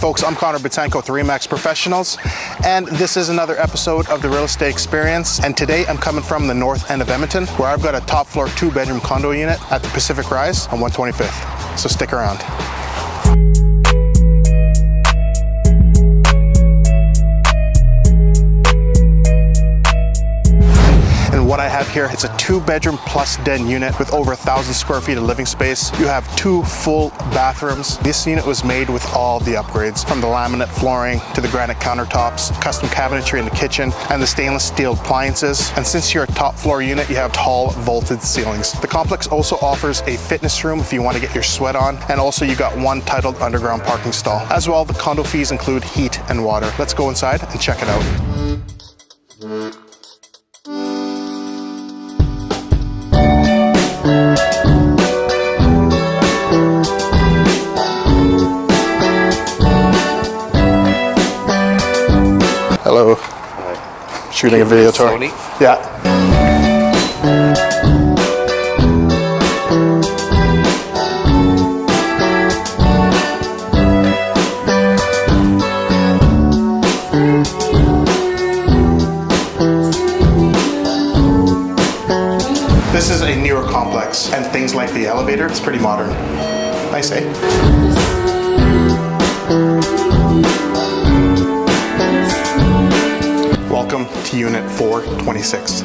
folks, I'm Conrad Bitangcol with RE/MAX Professionals, and this is another episode of the Real Estate Experience. And today I'm coming from the north end of Edmonton, where I've got a top floor 2-bedroom condo unit at the Pacific Rise on 125th. So stick around. What I have here, it's a 2-bedroom plus den unit with over 1,000 square feet of living space. You have 2 full bathrooms. This unit was made with all the upgrades, from the laminate flooring to the granite countertops, custom cabinetry in the kitchen, and the stainless steel appliances. And since you're a top floor unit, you have tall vaulted ceilings. The complex also offers a fitness room if you want to get your sweat on, and also you got 1 titled underground parking stall. As well, the condo fees include heat and water. Let's go inside and check it out. Hello. Hi. Shooting a video tour. Sony? Yeah. This is a newer complex, and things like the elevator, it's pretty modern. Nice, eh? Welcome to Unit 426.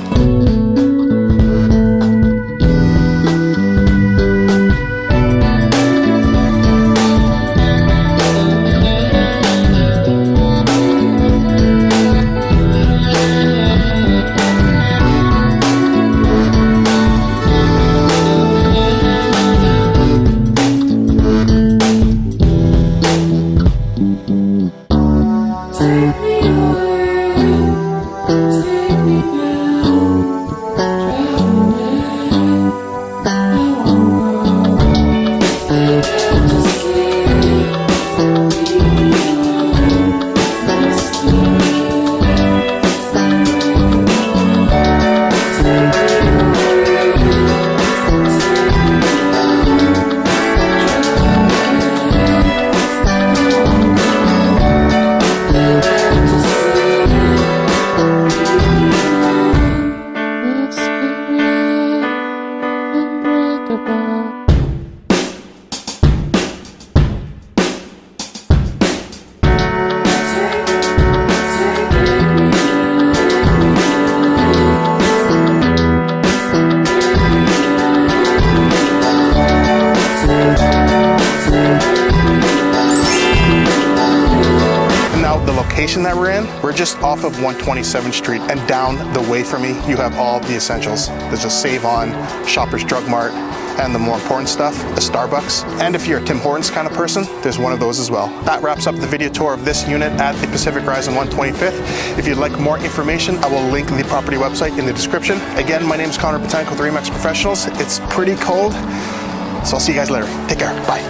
That we're in, we're just off of 127th Street, and down the way from me you have all the essentials. There's a Save On, Shoppers Drug Mart, and the more important stuff, the Starbucks. And if you're a Tim Hortons kind of person, there's one of those as well. That wraps up the video tour of this unit at the Pacific Rise on 125th. If you'd like more information, I will link the property website in the description. Again, my name is Conrad Bitangcol with RE/MAX Professionals. It's pretty cold, so I'll see you guys later. Take care. Bye.